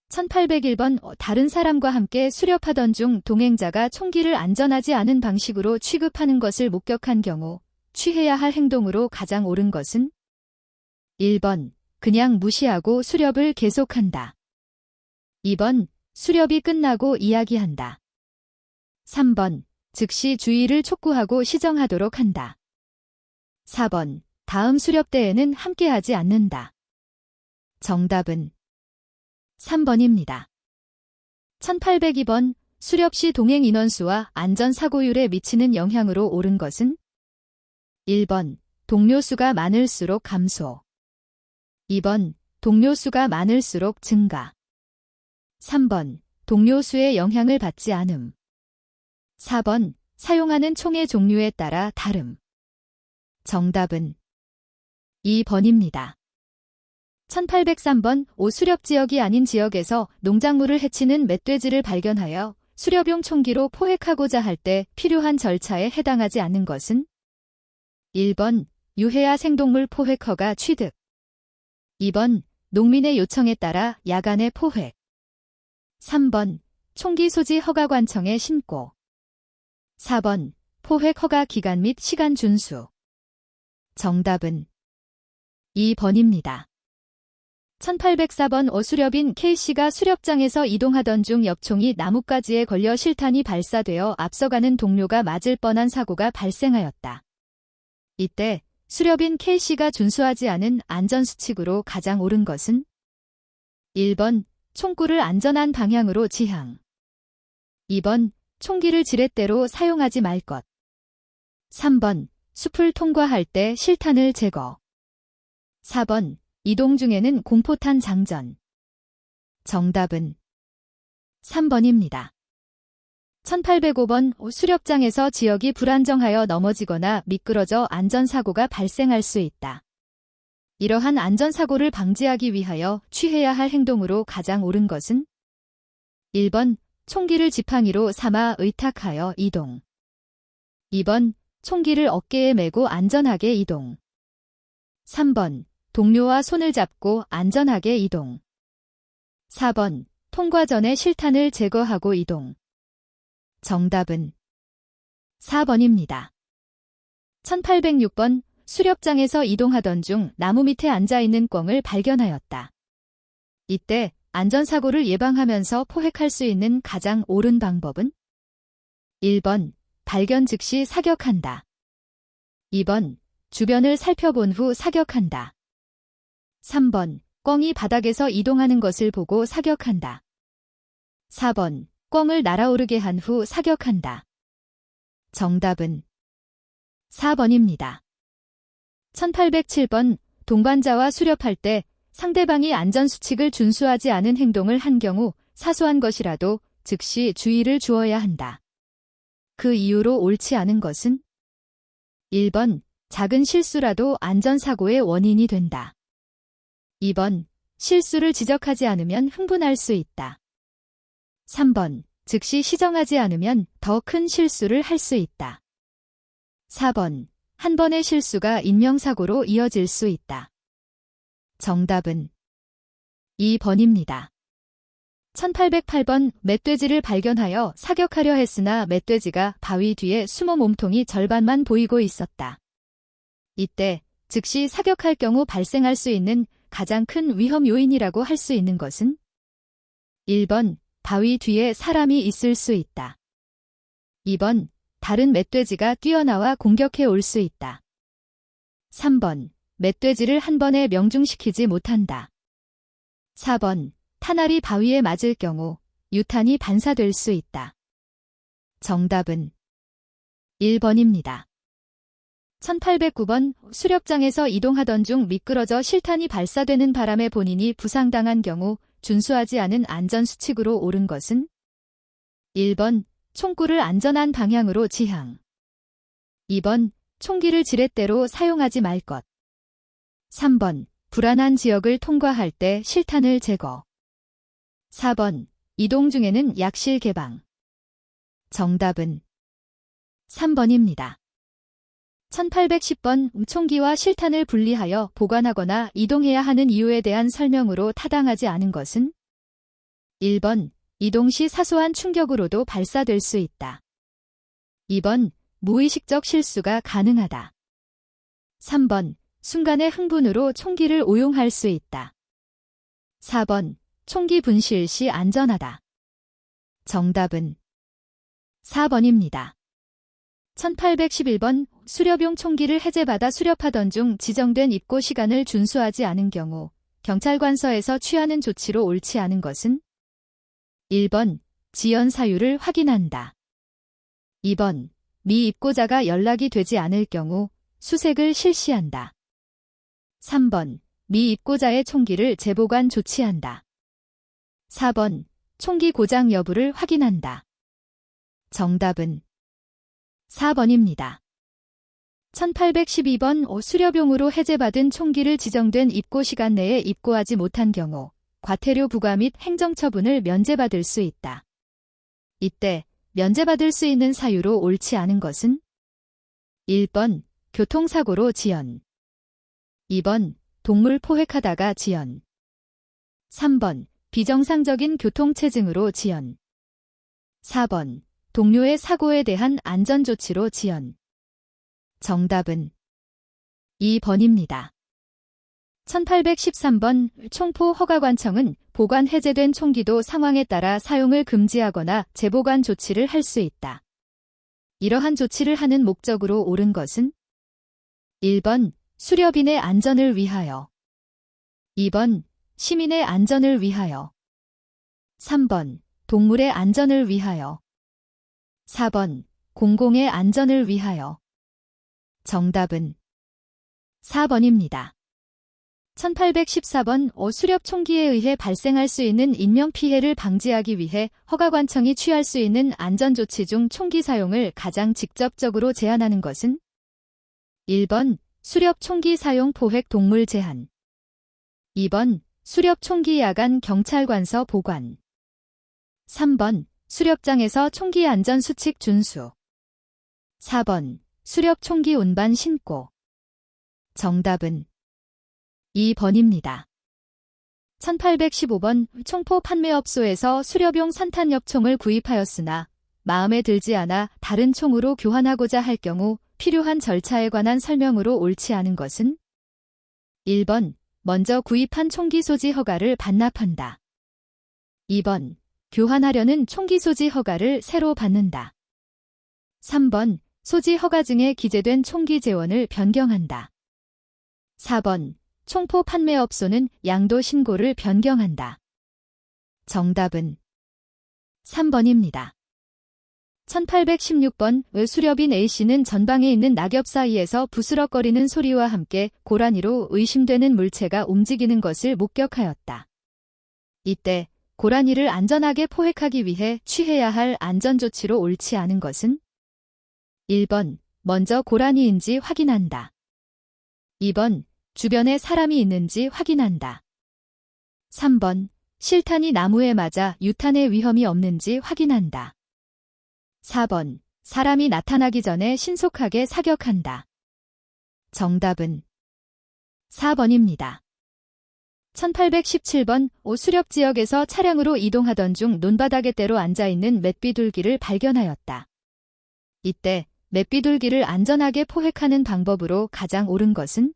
1801번 다른 사람과 함께 수렵하던 중 동행자가 총기를 안전하지 않은 방식으로 취급하는 것을 목격한 경우 취해야 할 행동으로 가장 옳은 것은 1번 그냥 무시하고 수렵을 계속한다. 2번 수렵이 끝나고 이야기한다. 3번 즉시 주의를 촉구하고 시정하도록 한다. 4번 다음 수렵 때에는 함께하지 않는다. 정답은 3번입니다. 1802번 수렵 시 동행 인원수와 안전사고율에 미치는 영향으로 옳은 것은 1번 동료 수가 많을수록 감소. 2번 동료 수가 많을수록 증가. 3번 동료 수의 영향을 받지 않음. 4번 사용하는 총의 종류에 따라 다름. 정답은 2번입니다. 1803번 수렵 지역이 아닌 지역에서 농작물을 해치는 멧돼지를 발견하여 수렵용 총기로 포획하고자 할 때 필요한 절차에 해당하지 않는 것은 1번 유해야 생동물 포획 허가 취득. 2번 농민의 요청에 따라 야간에 포획. 3번 총기 소지 허가관청에 신고. 4번 포획 허가 기간 및 시간 준수. 정답은 2번입니다. 1804번 수렵인 K씨가 수렵장에서 이동하던 중 옆총이 나뭇가지에 걸려 실탄이 발사되어 앞서가는 동료가 맞을 뻔한 사고가 발생하였다. 이때 수렵인 K씨가 준수하지 않은 안전수칙으로 가장 옳은 것은 1번 총구를 안전한 방향으로 지향. 2번 총기를 지렛대로 사용하지 말 것. 3번 숲을 통과할 때 실탄을 제거. 4번 이동 중에는 공포탄 장전. 정답은 3번입니다. 1805번 수렵장에서 지역이 불안정하여 넘어지거나 미끄러져 안전사고가 발생할 수 있다. 이러한 안전사고를 방지하기 위하여 취해야 할 행동으로 가장 옳은 것은 1번 총기를 지팡이로 삼아 의탁하여 이동. 2번 총기를 어깨에 메고 안전하게 이동. 3번 동료와 손을 잡고 안전하게 이동. 4번 통과 전에 실탄을 제거하고 이동. 정답은 4번입니다. 1806번 수렵장에서 이동하던 중 나무 밑에 앉아있는 꿩을 발견하였다. 이때 안전사고를 예방하면서 포획할 수 있는 가장 옳은 방법은 1번 발견 즉시 사격한다. 2번 주변을 살펴본 후 사격한다. 3번 꿩이 바닥에서 이동하는 것을 보고 사격한다. 4번 꿩을 날아오르게 한 후 사격한다. 정답은 4번입니다. 1807번 동반자와 수렵할 때 상대방이 안전수칙을 준수하지 않은 행동을 한 경우 사소한 것이라도 즉시 주의를 주어야 한다. 그 이유로 옳지 않은 것은 1번 작은 실수라도 안전사고의 원인이 된다. 2번 실수를 지적하지 않으면 흥분할 수 있다. 3번 즉시 시정하지 않으면 더 큰 실수를 할 수 있다. 4번 한 번의 실수가 인명사고로 이어질 수 있다. 정답은 2번입니다. 1808번 멧돼지를 발견하여 사격하려 했으나 멧돼지가 바위 뒤에 숨어 몸통이 절반만 보이고 있었다. 이때 즉시 사격할 경우 발생할 수 있는 가장 큰 위험 요인이라고 할 수 있는 것은 1번 바위 뒤에 사람이 있을 수 있다. 2번 다른 멧돼지가 뛰어나와 공격해 올 수 있다. 3번 멧돼지를 한 번에 명중시키지 못한다. 4번 탄알이 바위에 맞을 경우 유탄이 반사될 수 있다. 정답은 1번입니다. 1809번 수렵장에서 이동하던 중 미끄러져 실탄이 발사되는 바람에 본인이 부상당한 경우 준수하지 않은 안전수칙으로 옳은 것은 1번 총구를 안전한 방향으로 지향. 2번 총기를 지렛대로 사용하지 말 것. 3번 불안한 지역을 통과할 때 실탄을 제거. 4번 이동 중에는 약실 개방. 정답은 3번입니다. 1810번 총기와 실탄을 분리하여 보관하거나 이동해야 하는 이유에 대한 설명으로 타당하지 않은 것은 1번, 이동 시 사소한 충격으로도 발사될 수 있다. 2번, 무의식적 실수가 가능하다. 3번, 순간의 흥분으로 총기를 오용할 수 있다. 4번, 총기 분실 시 안전하다. 정답은 4번입니다. 1811번, 수렵용 총기를 해제받아 수렵하던 중 지정된 입고 시간을 준수하지 않은 경우 경찰관서에서 취하는 조치로 옳지 않은 것은 1번, 지연 사유를 확인한다. 2번, 미 입고자가 연락이 되지 않을 경우 수색을 실시한다. 3번, 미 입고자의 총기를 재보관 조치한다. 4번, 총기 고장 여부를 확인한다. 정답은 4번입니다. 1812번, 수렵용으로 해제받은 총기를 지정된 입고 시간 내에 입고하지 못한 경우 과태료 부과 및 행정처분을 면제받을 수 있다. 이때 면제받을 수 있는 사유로 옳지 않은 것은 1번, 교통사고로 지연. 2번, 동물 포획하다가 지연. 3번, 비정상적인 교통체증으로 지연. 4번, 동료의 사고에 대한 안전조치로 지연. 정답은 2번입니다. 1813번, 총포허가관청은 보관 해제된 총기도 상황에 따라 사용을 금지하거나 재보관 조치를 할 수 있다. 이러한 조치를 하는 목적으로 옳은 것은 1번, 수렵인의 안전을 위하여. 2번, 시민의 안전을 위하여. 3번, 동물의 안전을 위하여. 4번, 공공의 안전을 위하여. 정답은 4번입니다. 1814번, 수렵 총기에 의해 발생할 수 있는 인명피해를 방지하기 위해 허가관청이 취할 수 있는 안전조치 중 총기 사용을 가장 직접적으로 제한하는 것은 1번, 수렵 총기 사용 포획 동물 제한. 2번, 수렵 총기 야간 경찰관서 보관. 3번, 수렵장에서 총기 안전 수칙 준수. 4번, 수렵 총기 운반 신고. 정답은 2번입니다. 1815번, 총포 판매업소에서 수렵용 산탄엽총을 구입하였으나 마음에 들지 않아 다른 총으로 교환하고자 할 경우 필요한 절차에 관한 설명으로 옳지 않은 것은 1번, 먼저 구입한 총기 소지 허가를 반납한다. 2번, 교환하려는 총기 소지 허가를 새로 받는다. 3번, 소지 허가증에 기재된 총기 재원을 변경한다. 4번, 총포 판매업소는 양도 신고를 변경한다. 정답은 3번입니다. 1816번, 수렵인 A씨는 전방에 있는 낙엽 사이에서 부스럭거리는 소리와 함께 고라니로 의심되는 물체가 움직이는 것을 목격하였다. 이때 고라니를 안전하게 포획하기 위해 취해야 할 안전조치로 옳지 않은 것은 1번, 먼저 고라니인지 확인한다. 2번, 주변에 사람이 있는지 확인한다. 3번, 실탄이 나무에 맞아 유탄의 위험이 없는지 확인한다. 4번, 사람이 나타나기 전에 신속하게 사격한다. 정답은 4번입니다. 1817번, 수렵 지역에서 차량으로 이동하던 중 논바닥에 때로 앉아있는 맷비둘기를 발견하였다. 이때 맷비둘기를 안전하게 포획하는 방법으로 가장 옳은 것은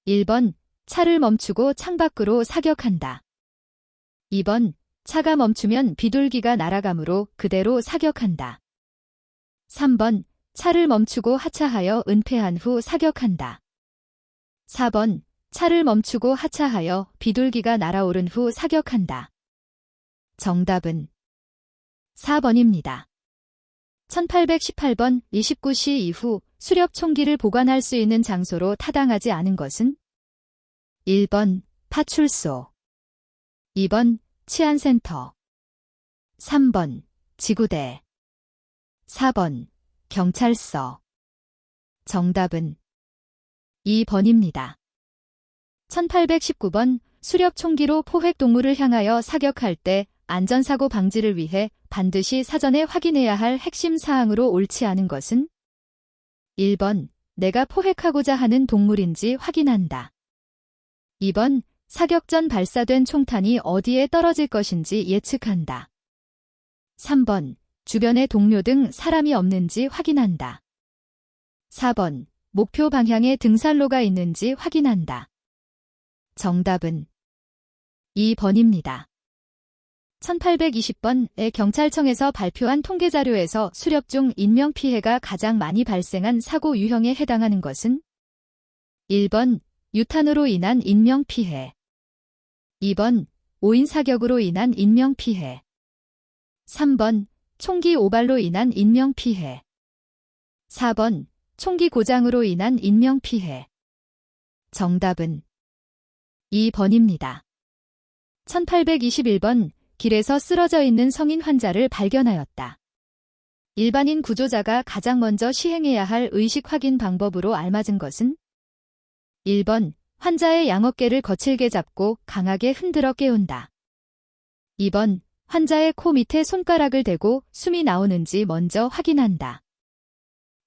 1번, 차를 멈추고 창밖으로 사격한다. 2번, 차가 멈추면 비둘기가 날아가므로 그대로 사격한다. 3번, 차를 멈추고 하차하여 은폐한 후 사격한다. 4번, 차를 멈추고 하차하여 비둘기가 날아오른 후 사격한다. 정답은 4번입니다. 1818번, 29시 이후 수렵 총기를 보관할 수 있는 장소로 타당하지 않은 것은 1번, 파출소. 2번, 치안센터. 3번, 지구대. 4번, 경찰서. 정답은 2번입니다. 1819번, 수렵 총기로 포획 동물을 향하여 사격할 때 안전사고 방지를 위해 반드시 사전에 확인해야 할 핵심 사항으로 옳지 않은 것은 1번, 내가 포획하고자 하는 동물인지 확인한다. 2번, 사격 전 발사된 총탄이 어디에 떨어질 것인지 예측한다. 3번. 주변에 동료 등 사람이 없는지 확인한다. 4번. 목표 방향에 등산로가 있는지 확인한다. 정답은 2번입니다. 1820번의 경찰청에서 발표한 통계자료에서 수렵 중 인명피해가 가장 많이 발생한 사고 유형에 해당하는 것은 1번 유탄으로 인한 인명피해, 2번 오인 사격으로 인한 인명피해, 3번 총기 오발로 인한 인명피해, 4번 총기 고장으로 인한 인명피해. 정답은 2번입니다. 1821번 길에서 쓰러져 있는 성인 환자를 발견하였다. 일반인 구조자가 가장 먼저 시행해야 할 의식 확인 방법으로 알맞은 것은 1번 환자의 양어깨를 거칠게 잡고 강하게 흔들어 깨운다. 2번 환자의 코 밑에 손가락을 대고 숨이 나오는지 먼저 확인한다.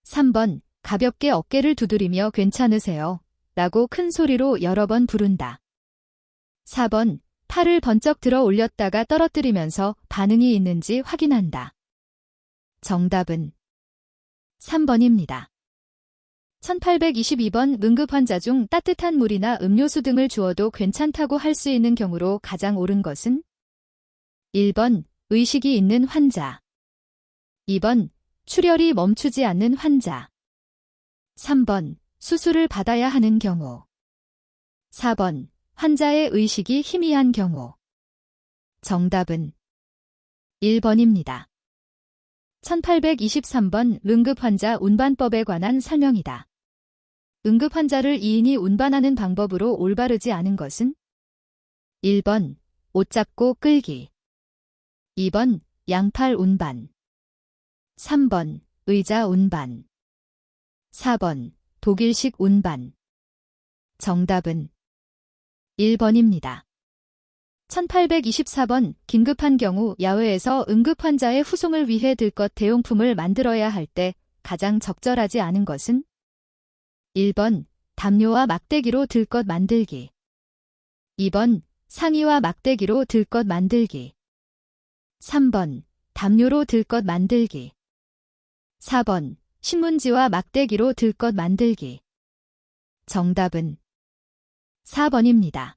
3번 가볍게 어깨를 두드리며 괜찮으세요? 라고 큰 소리로 여러 번 부른다. 4번 팔을 번쩍 들어 올렸다가 떨어뜨리면서 반응이 있는지 확인한다. 정답은 3번입니다. 1822번 응급환자 중 따뜻한 물이나 음료수 등을 주어도 괜찮다고 할 수 있는 경우로 가장 옳은 것은 1번 의식이 있는 환자, 2번 출혈이 멈추지 않는 환자, 3번 수술을 받아야 하는 경우, 4번 환자의 의식이 희미한 경우. 정답은 1번입니다. 1823번 응급환자 운반법에 관한 설명이다. 응급환자를 2인이 운반하는 방법으로 올바르지 않은 것은 1번 옷 잡고 끌기, 2번 양팔 운반, 3번 의자 운반, 4번 독일식 운반. 정답은 1번입니다. 1824번 긴급한 경우 야외에서 응급환자의 후송을 위해 들것 대용품을 만들어야 할 때 가장 적절하지 않은 것은 1번 담요와 막대기로 들것 만들기, 2번 상의와 막대기로 들것 만들기, 3번 담요로 들것 만들기, 4번 신문지와 막대기로 들것 만들기. 정답은 4번입니다.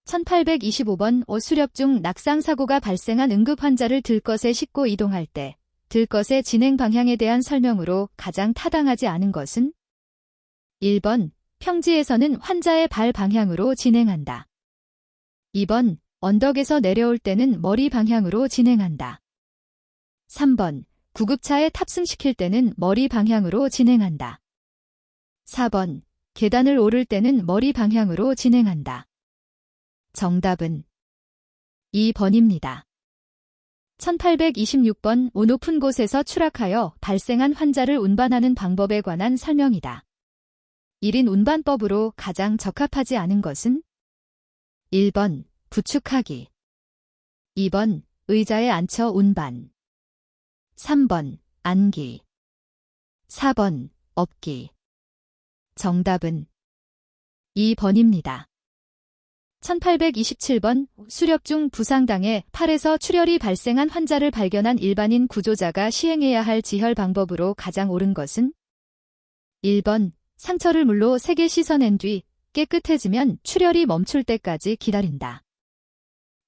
1825번 수렵 중 낙상사고가 발생한 응급환자를 들것에 싣고 이동할 때 들것의 진행 방향에 대한 설명으로 가장 타당하지 않은 것은 1번 평지에서는 환자의 발 방향으로 진행한다. 2번 언덕에서 내려올 때는 머리 방향으로 진행한다. 3번 구급차에 탑승시킬 때는 머리 방향으로 진행한다. 4번 계단을 오를 때는 머리 방향으로 진행한다. 정답은 2번입니다. 1826번 높은 곳에서 추락하여 발생한 환자를 운반하는 방법에 관한 설명이다. 1인 운반법으로 가장 적합하지 않은 것은 1번 부축하기, 2번 의자에 앉혀 운반, 3번 안기, 4번 업기. 정답은 2번입니다. 1827번 수렵 중 부상당해 팔에서 출혈이 발생한 환자를 발견한 일반인 구조자가 시행해야 할 지혈 방법으로 가장 옳은 것은 1번 상처를 물로 세게 씻어낸 뒤 깨끗해지면 출혈이 멈출 때까지 기다린다.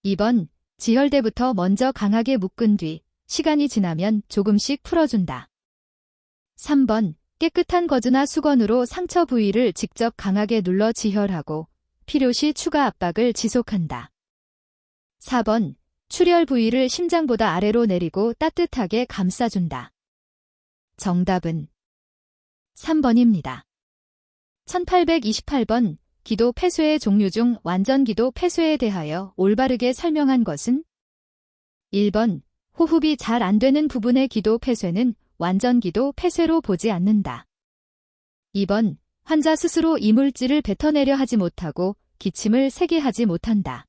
2번 지혈대부터 먼저 강하게 묶은 뒤 시간이 지나면 조금씩 풀어준다. 3번 깨끗한 거즈나 수건으로 상처 부위를 직접 강하게 눌러 지혈하고 필요시 추가 압박을 지속한다. 4번 출혈 부위를 심장보다 아래로 내리고 따뜻하게 감싸준다. 정답은 3번입니다. 1828번 기도 폐쇄의 종류 중 완전 기도 폐쇄에 대하여 올바르게 설명한 것은 1번 호흡이 잘 안 되는 부분의 기도 폐쇄는 완전 기도 폐쇄로 보지 않는다. 2번 환자 스스로 이물질을 뱉어내려 하지 못하고 기침을 세게 하지 못한다.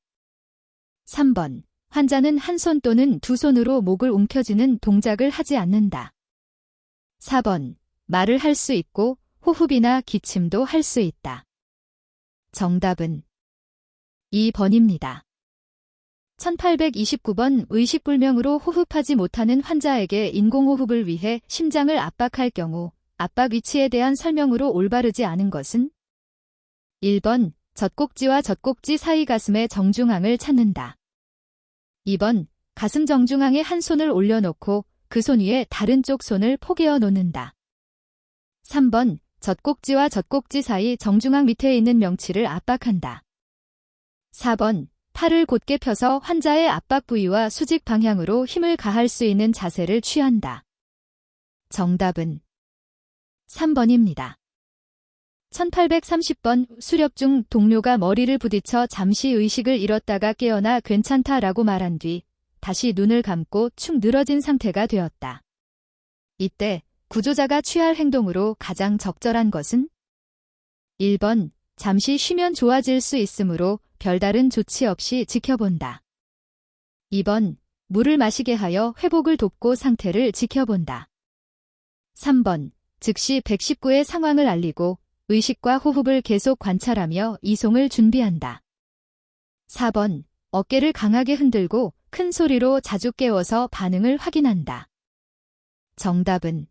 3번 환자는 한 손 또는 두 손으로 목을 움켜쥐는 동작을 하지 않는다. 4번 말을 할 수 있고 호흡이나 기침도 할 수 있다. 정답은 2번입니다. 1829번 의식불명으로 호흡하지 못하는 환자에게 인공호흡을 위해 심장을 압박할 경우 압박 위치에 대한 설명으로 올바르지 않은 것은 1번 젖꼭지와 젖꼭지 사이 가슴의 정중앙을 찾는다. 2번 가슴 정중앙에 한 손을 올려놓고 그 손 위에 다른 쪽 손을 포개어 놓는다. 3번 젖꼭지와 젖꼭지 사이 정중앙 밑에 있는 명치를 압박한다. 4번 팔을 곧게 펴서 환자의 압박 부위와 수직 방향으로 힘을 가할 수 있는 자세를 취한다. 정답은 3번입니다. 1830번 수렵 중 동료가 머리를 부딪혀 잠시 의식을 잃었다가 깨어나 괜찮다라고 말한 뒤 다시 눈을 감고 축 늘어진 상태가 되었다. 이때 구조자가 취할 행동으로 가장 적절한 것은 1번 잠시 쉬면 좋아질 수 있으므로 별다른 조치 없이 지켜본다. 2번 물을 마시게 하여 회복을 돕고 상태를 지켜본다. 3번 즉시 119의 상황을 알리고 의식과 호흡을 계속 관찰하며 이송을 준비한다. 4번 어깨를 강하게 흔들고 큰 소리로 자주 깨워서 반응을 확인한다. 정답은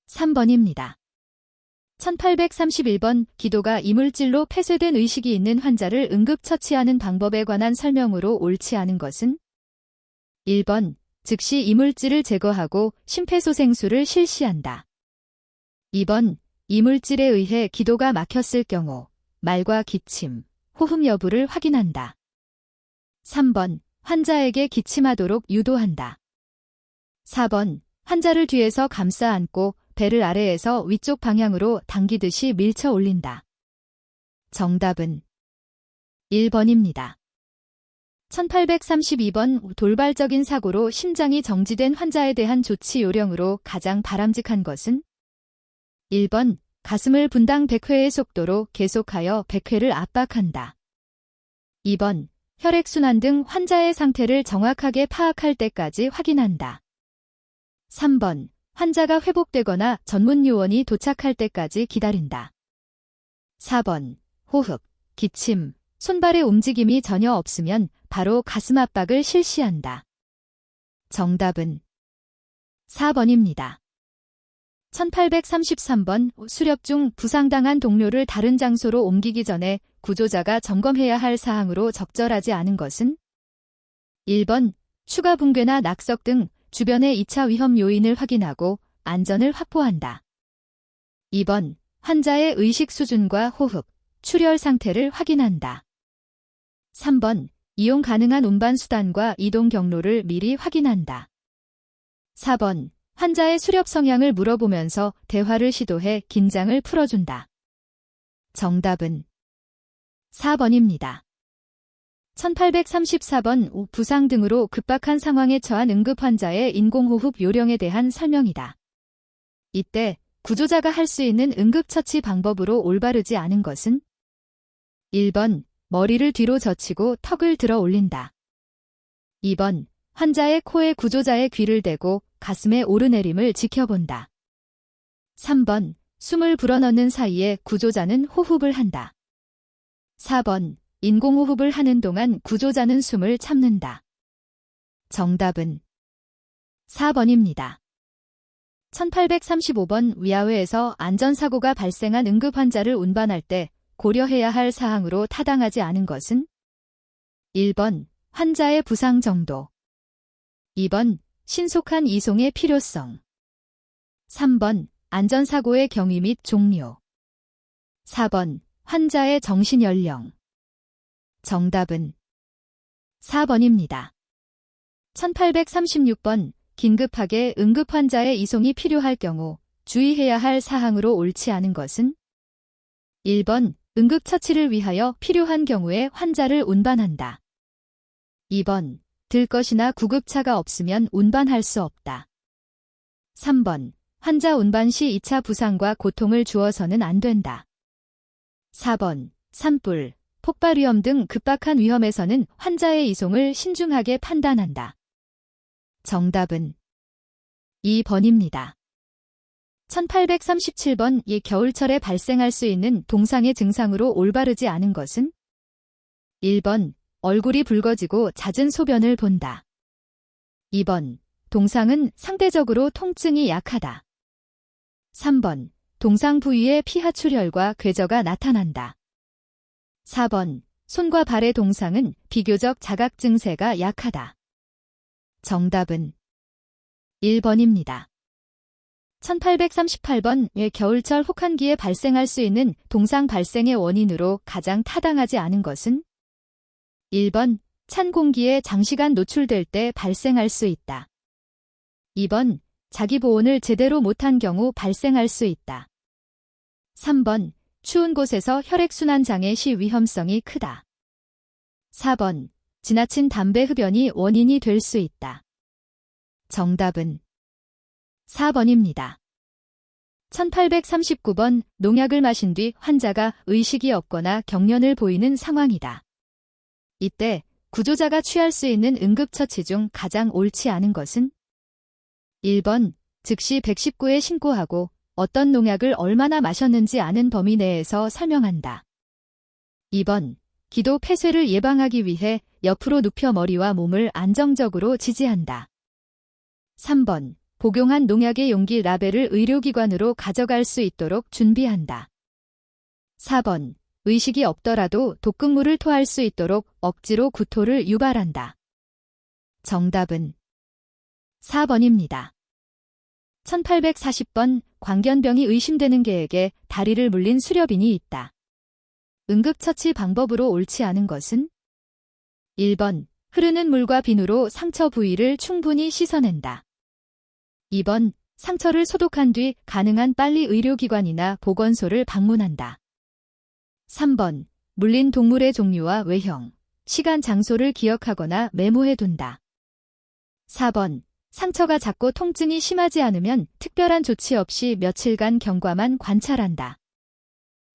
3번입니다. 1831번 기도가 이물질로 폐쇄된 의식이 있는 환자를 응급처치하는 방법에 관한 설명으로 옳지 않은 것은 1번 즉시 이물질을 제거하고 심폐소생술을 실시한다. 2번 이물질에 의해 기도가 막혔을 경우 말과 기침, 호흡 여부를 확인한다. 3번 환자에게 기침하도록 유도한다. 4번 환자를 뒤에서 감싸 안고 배를 아래에서 위쪽 방향으로 당기듯이 밀쳐 올린다. 정답은 1번입니다. 1832번 돌발적인 사고로 심장이 정지된 환자에 대한 조치 요령으로 가장 바람직한 것은 1번 가슴을 분당 100회의 속도로 계속하여 100회를 압박한다. 2번 혈액순환 등 환자의 상태를 정확하게 파악할 때까지 확인한다. 3번 환자가 회복되거나 전문 요원이 도착할 때까지 기다린다. 4번 호흡, 기침, 손발의 움직임이 전혀 없으면 바로 가슴 압박을 실시한다. 정답은 4번입니다. 1833번 수렵 중 부상당한 동료를 다른 장소로 옮기기 전에 구조자가 점검해야 할 사항으로 적절하지 않은 것은 1번 추가 붕괴나 낙석 등 주변의 2차 위험 요인을 확인하고 안전을 확보한다. 2번 환자의 의식 수준과 호흡, 출혈 상태를 확인한다. 3번 이용 가능한 운반 수단과 이동 경로를 미리 확인한다. 4번 환자의 수렵 성향을 물어보면서 대화를 시도해 긴장을 풀어준다. 정답은 4번입니다. 1834번 부상 등으로 급박한 상황에 처한 응급 환자의 인공호흡 요령에 대한 설명이다. 이때 구조자가 할 수 있는 응급처치 방법으로 올바르지 않은 것은 1번 머리를 뒤로 젖히고 턱을 들어 올린다. 2번 환자의 코에 구조자의 귀를 대고 가슴의 오르내림을 지켜본다. 3번 숨을 불어넣는 사이에 구조자는 호흡을 한다. 4번 인공호흡을 하는 동안 구조자는 숨을 참는다. 정답은 4번입니다. 1835번 위아래에서 안전사고가 발생한 응급 환자를 운반할 때 고려해야 할 사항으로 타당하지 않은 것은 1번 환자의 부상 정도 2번 신속한 이송의 필요성 3번 안전사고의 경위 및 종료 4번 환자의 정신연령 정답은 4번입니다. 1836번 긴급하게 응급 환자의 이송이 필요할 경우 주의해야 할 사항으로 옳지 않은 것은 1번 응급처치를 위하여 필요한 경우에 환자를 운반한다. 2번 들 것이나 구급차가 없으면 운반할 수 없다. 3번 환자 운반 시 2차 부상과 고통을 주어서는 안 된다. 4번 산불, 폭발 위험 등 급박한 위험에서는 환자의 이송을 신중하게 판단한다. 정답은 2번입니다. 1837번 이 겨울철에 발생할 수 있는 동상의 증상으로 올바르지 않은 것은 1번, 얼굴이 붉어지고 잦은 소변을 본다. 2번, 동상은 상대적으로 통증이 약하다. 3번, 동상 부위에 피하출혈과 궤저가 나타난다. 4번, 손과 발의 동상은 비교적 자각 증세가 약하다. 정답은 1번입니다. 1838번의 겨울철 혹한기에 발생할 수 있는 동상 발생의 원인으로 가장 타당하지 않은 것은 1번, 찬 공기에 장시간 노출될 때 발생할 수 있다. 2번, 자기 보온을 제대로 못한 경우 발생할 수 있다. 3번, 추운 곳에서 혈액순환 장애 시 위험성이 크다. 4번, 지나친 담배 흡연이 원인이 될 수 있다. 정답은 4번입니다. 1839번, 농약을 마신 뒤 환자가 의식이 없거나 경련을 보이는 상황이다. 이때 구조자가 취할 수 있는 응급처치 중 가장 옳지 않은 것은 1번, 즉시 119에 신고하고 어떤 농약을 얼마나 마셨는지 아는 범위 내에서 설명한다. 2번, 기도 폐쇄를 예방하기 위해 옆으로 눕혀 머리와 몸을 안정적으로 지지한다. 3번, 복용한 농약의 용기 라벨을 의료기관으로 가져갈 수 있도록 준비한다. 4번, 의식이 없더라도 독극물을 토할 수 있도록 억지로 구토를 유발한다. 정답은 4번입니다. 1840번, 광견병이 의심되는 개에게 다리를 물린 수렵인이 있다. 응급처치 방법으로 옳지 않은 것은 1번, 흐르는 물과 비누로 상처 부위를 충분히 씻어낸다. 2번, 상처를 소독한 뒤 가능한 빨리 의료기관이나 보건소를 방문한다. 3번, 물린 동물의 종류와 외형, 시간, 장소를 기억하거나 메모해둔다. 4번, 상처가 작고 통증이 심하지 않으면 특별한 조치 없이 며칠간 경과만 관찰한다.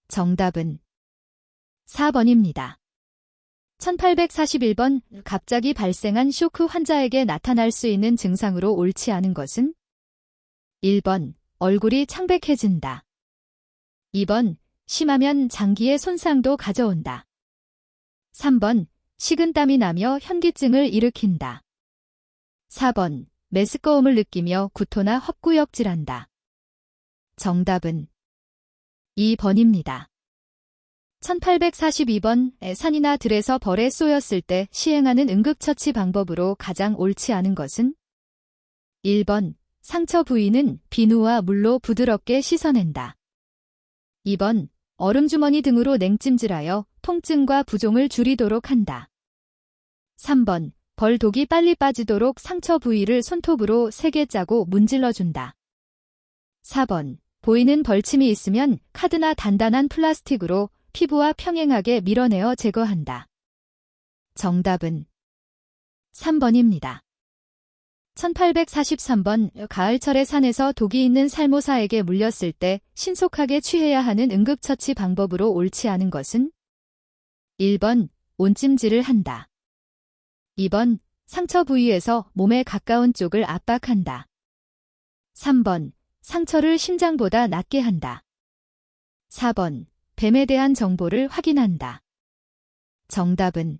정답은 4번입니다. 1841번, 갑자기 발생한 쇼크 환자에게 나타날 수 있는 증상으로 옳지 않은 것은 1번, 얼굴이 창백해진다. 2번, 심하면 장기의 손상도 가져온다. 3번, 식은땀이 나며 현기증을 일으킨다. 4번, 메스꺼움을 느끼며 구토나 헛구역질한다. 정답은 2번입니다. 1842번, 산이나 들에서 벌에 쏘였을 때 시행하는 응급처치 방법으로 가장 옳지 않은 것은 1번, 상처 부위는 비누와 물로 부드럽게 씻어낸다. 2번, 얼음주머니 등으로 냉찜질하여 통증과 부종을 줄이도록 한다. 3번, 벌 독이 빨리 빠지도록 상처 부위를 손톱으로 세게 짜고 문질러준다. 4번, 보이는 벌침이 있으면 카드나 단단한 플라스틱으로 피부와 평행하게 밀어내어 제거한다. 정답은 3번입니다. 1843번, 가을철에 산에서 독이 있는 살모사에게 물렸을 때 신속하게 취해야 하는 응급처치 방법으로 옳지 않은 것은 1번, 온찜질을 한다. 2번, 상처 부위에서 몸에 가까운 쪽을 압박한다. 3번, 상처를 심장보다 낮게 한다. 4번, 뱀에 대한 정보를 확인한다. 정답은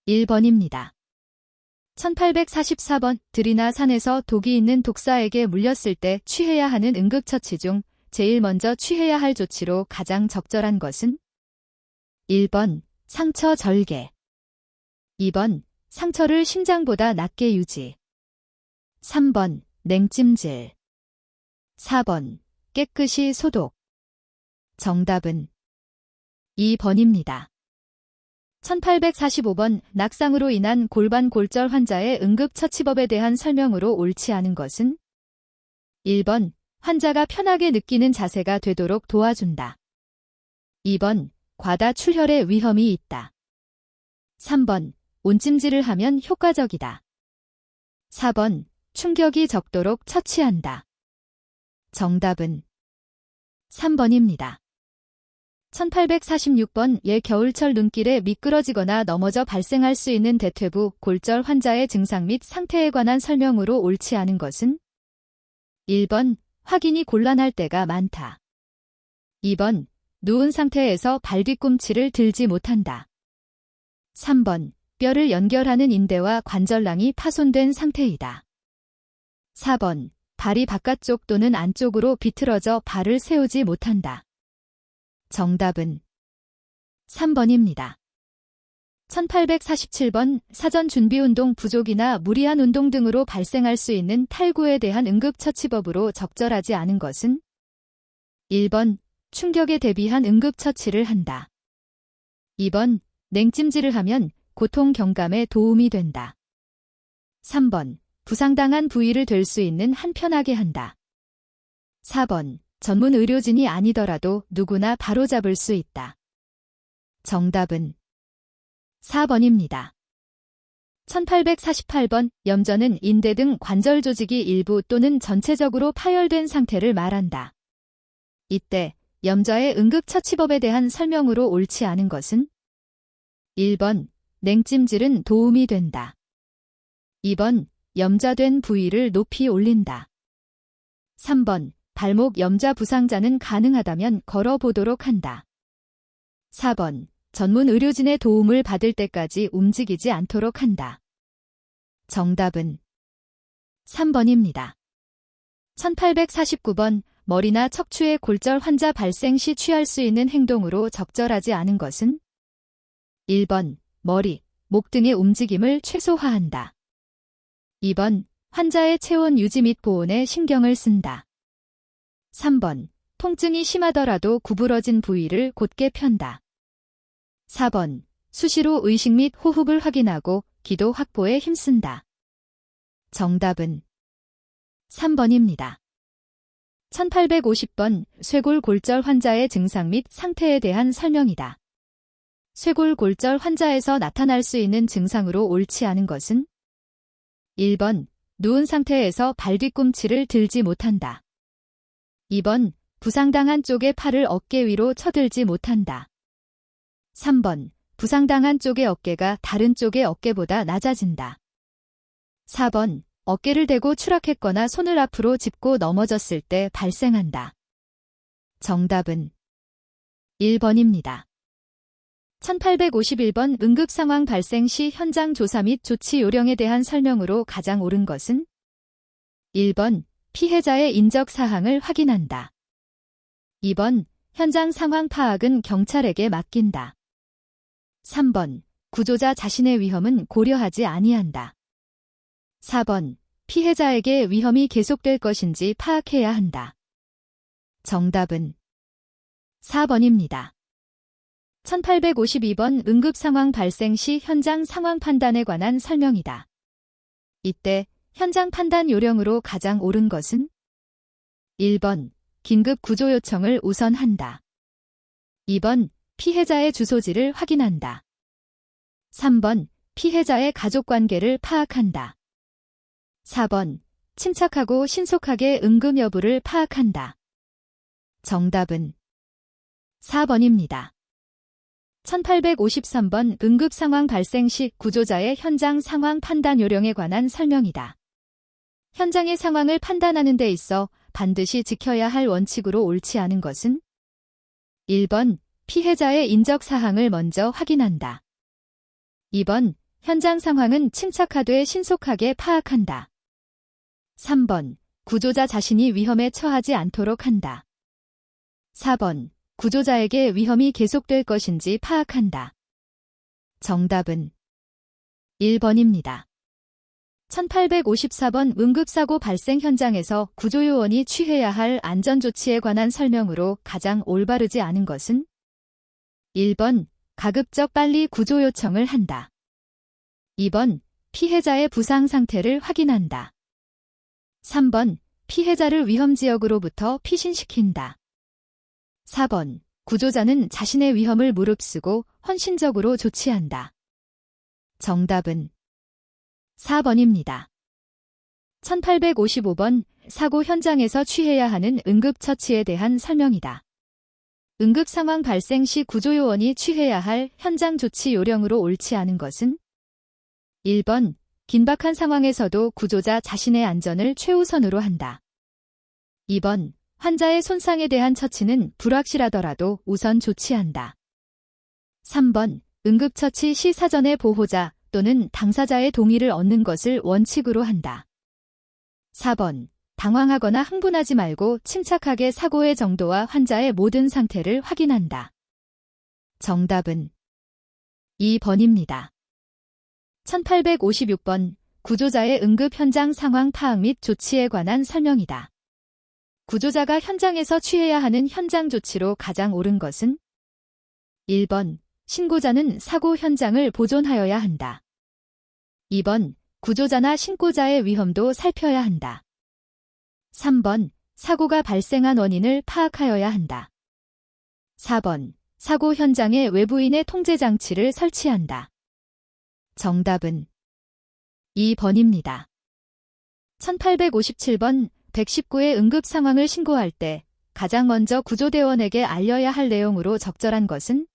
1번입니다. 1844번, 들이나 산에서 독이 있는 독사에게 물렸을 때 취해야 하는 응급처치 중 제일 먼저 취해야 할 조치로 가장 적절한 것은 1번, 상처 절개. 2번, 상처를 심장보다 낮게 유지. 3번, 냉찜질. 4번, 깨끗이 소독. 정답은 2번입니다. 1845번, 낙상으로 인한 골반 골절 환자의 응급처치법에 대한 설명으로 옳지 않은 것은 1번, 환자가 편하게 느끼는 자세가 되도록 도와준다. 2번, 과다 출혈의 위험이 있다. 3번, 온찜질을 하면 효과적이다. 4번, 충격이 적도록 처치한다. 정답은 3번입니다. 1846번, 겨울철 눈길에 미끄러지거나 넘어져 발생할 수 있는 대퇴부 골절 환자의 증상 및 상태에 관한 설명으로 옳지 않은 것은 1번, 확인이 곤란할 때가 많다. 2번, 누운 상태에서 발 뒤꿈치를 들지 못한다. 3번. 뼈를 연결하는 인대와 관절낭이 파손된 상태이다. 4번. 발이 바깥쪽 또는 안쪽으로 비틀어져 발을 세우지 못한다. 정답은 3번입니다. 1847번. 사전 준비운동 부족이나 무리한 운동 등으로 발생할 수 있는 탈구에 대한 응급처치법으로 적절하지 않은 것은 1번. 충격에 대비한 응급처치를 한다. 2번. 냉찜질을 하면 고통 경감에 도움이 된다. 3번. 부상당한 부위를 될 수 있는 한편하게 한다. 4번. 전문 의료진이 아니더라도 누구나 바로잡을 수 있다. 정답은 4번입니다. 1848번. 염전은 인대 등 관절 조직이 일부 또는 전체적으로 파열된 상태를 말한다. 이때 염자의 응급처치법에 대한 설명으로 옳지 않은 것은 1번. 냉찜질은 도움이 된다. 2번. 염자된 부위를 높이 올린다. 3번. 발목 염자 부상자는 가능하다면 걸어보도록 한다. 4번. 전문 의료진의 도움을 받을 때까지 움직이지 않도록 한다. 정답은 3번입니다. 1849번. 머리나 척추의 골절 환자 발생 시 취할 수 있는 행동으로 적절하지 않은 것은 1번. 머리, 목 등의 움직임을 최소화한다. 2번. 환자의 체온 유지 및 보온에 신경을 쓴다. 3번. 통증이 심하더라도 구부러진 부위를 곧게 편다. 4번. 수시로 의식 및 호흡을 확인하고 기도 확보에 힘쓴다. 정답은 3번입니다. 1850번. 쇄골골절 환자의 증상 및 상태에 대한 설명이다. 쇄골골절 환자에서 나타날 수 있는 증상으로 옳지 않은 것은 1번. 누운 상태에서 발 뒤꿈치를 들지 못한다. 2번. 부상당한 쪽의 팔을 어깨 위로 쳐들지 못한다. 3번. 부상당한 쪽의 어깨가 다른 쪽의 어깨보다 낮아진다. 4번. 어깨를 대고 추락했거나 손을 앞으로 짚고 넘어졌을 때 발생한다. 정답은 1번입니다. 1851번. 응급상황 발생 시 현장 조사 및 조치 요령에 대한 설명으로 가장 옳은 것은 1번. 피해자의 인적 사항을 확인한다. 2번. 현장 상황 파악은 경찰에게 맡긴다. 3번. 구조자 자신의 위험은 고려하지 아니한다. 4번. 피해자에게 위험이 계속될 것인지 파악해야 한다. 정답은 4번입니다. 1852번. 응급상황 발생 시 현장 상황 판단에 관한 설명이다. 이때 현장 판단 요령으로 가장 옳은 것은 1번. 긴급 구조 요청을 우선 한다. 2번. 피해자의 주소지를 확인한다. 3번. 피해자의 가족관계를 파악한다. 4번. 침착하고 신속하게 응급 여부를 파악한다. 정답은 4번입니다. 1853번. 응급상황 발생 시 구조자의 현장 상황 판단 요령에 관한 설명이다. 현장의 상황을 판단하는 데 있어 반드시 지켜야 할 원칙으로 옳지 않은 것은 1번. 피해자의 인적 사항을 먼저 확인한다. 2번. 현장 상황은 침착하되 신속하게 파악한다. 3번. 구조자 자신이 위험에 처하지 않도록 한다. 4번. 구조자에게 위험이 계속될 것인지 파악한다. 정답은 1번입니다. 1854번. 응급사고 발생 현장에서 구조요원이 취해야 할 안전조치에 관한 설명으로 가장 올바르지 않은 것은 1번. 가급적 빨리 구조 요청을 한다. 2번. 피해자의 부상 상태를 확인한다. 3번. 피해자를 위험지역으로부터 피신시킨다. 4번. 구조자는 자신의 위험을 무릅쓰고 헌신적으로 조치한다. 정답은 4번입니다. 1855번. 사고 현장에서 취해야 하는 응급처치에 대한 설명이다. 응급상황 발생 시 구조요원이 취해야 할 현장 조치 요령으로 옳지 않은 것은 1번. 긴박한 상황에서도 구조자 자신의 안전을 최우선으로 한다. 2번. 환자의 손상에 대한 처치는 불확실하더라도 우선 조치한다. 3번. 응급처치 시 사전에 보호자 또는 당사자의 동의를 얻는 것을 원칙으로 한다. 4번. 당황하거나 흥분하지 말고 침착하게 사고의 정도와 환자의 모든 상태를 확인한다. 정답은 2번입니다. 1856번. 구조자의 응급 현장 상황 파악 및 조치에 관한 설명이다. 구조자가 현장에서 취해야 하는 현장 조치로 가장 옳은 것은 1번. 신고자는 사고 현장을 보존하여야 한다. 2번. 구조자나 신고자의 위험도 살펴야 한다. 3번. 사고가 발생한 원인을 파악하여야 한다. 4번. 사고 현장에 외부인의 통제 장치를 설치한다. 정답은 2번입니다. 1857번. 119의 응급 상황을 신고할 때 가장 먼저 구조대원에게 알려야 할 내용으로 적절한 것은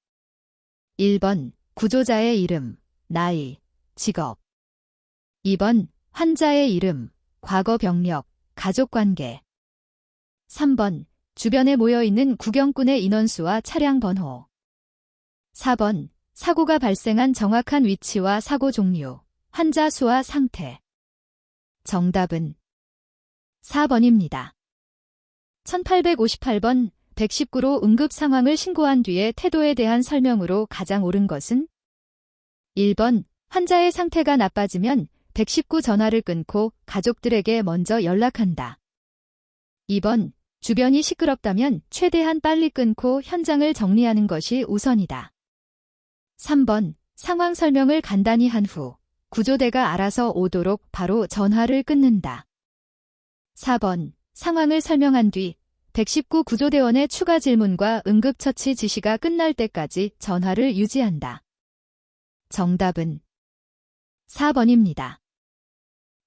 1번. 구조자의 이름, 나이, 직업. 2번. 환자의 이름, 과거 병력, 가족관계. 3번. 주변에 모여있는 구경꾼의 인원수와 차량 번호. 4번. 사고가 발생한 정확한 위치와 사고 종류, 환자 수와 상태. 정답은 4번입니다. 1858번. 119로 응급 상황을 신고한 뒤에 태도에 대한 설명으로 가장 옳은 것은 1번. 환자의 상태가 나빠지면 119 전화를 끊고 가족들에게 먼저 연락한다. 2번. 주변이 시끄럽다면 최대한 빨리 끊고 현장을 정리하는 것이 우선이다. 3번. 상황 설명을 간단히 한 후 구조대가 알아서 오도록 바로 전화를 끊는다. 4번. 상황을 설명한 뒤 119 구조대원의 추가 질문과 응급처치 지시가 끝날 때까지 전화를 유지한다. 정답은 4번입니다.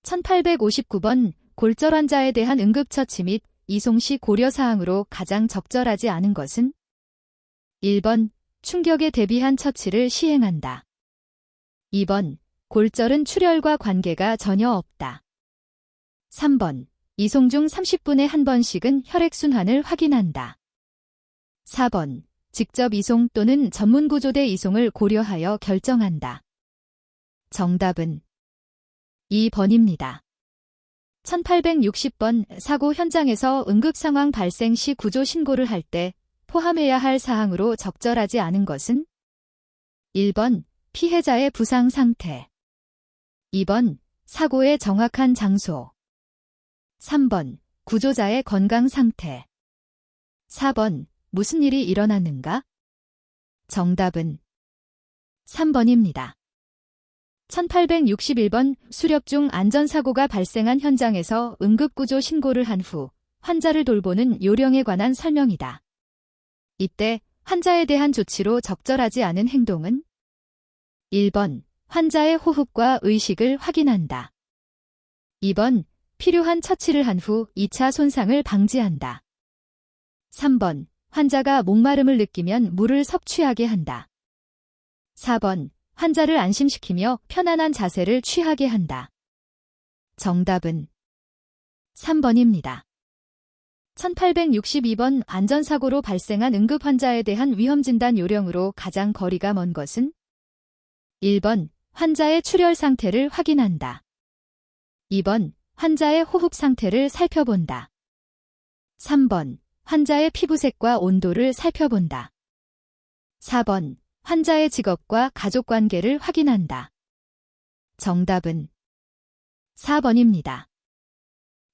1859번. 골절 환자에 대한 응급처치 및 이송 시 고려사항으로 가장 적절하지 않은 것은 1번. 충격에 대비한 처치를 시행한다. 2번. 골절은 출혈과 관계가 전혀 없다. 3번. 이송 중 30분에 한 번씩은 혈액순환을 확인한다. 4번. 직접 이송 또는 전문구조대 이송을 고려하여 결정한다. 정답은 2번입니다. 1860번. 사고 현장에서 응급상황 발생 시 구조 신고를 할 때 포함해야 할 사항으로 적절하지 않은 것은 1번. 피해자의 부상 상태. 2번. 사고의 정확한 장소. 3번. 구조자의 건강 상태. 4번. 무슨 일이 일어났는가? 정답은 3번입니다. 1861번. 수렵 중 안전사고가 발생한 현장에서 응급구조 신고를 한 후 환자를 돌보는 요령에 관한 설명이다. 이때 환자에 대한 조치로 적절하지 않은 행동은 1번. 환자의 호흡과 의식을 확인한다. 2번. 필요한 처치를 한 후 2차 손상을 방지한다. 3번. 환자가 목마름을 느끼면 물을 섭취하게 한다. 4번. 환자를 안심시키며 편안한 자세를 취하게 한다. 정답은 3번입니다. 1862번. 안전사고로 발생한 응급환자에 대한 위험진단 요령으로 가장 거리가 먼 것은 1번. 환자의 출혈 상태를 확인한다. 2번. 환자의 호흡 상태를 살펴본다. 3번. 환자의 피부색과 온도를 살펴본다. 4번. 환자의 직업과 가족관계를 확인한다. 정답은 4번입니다.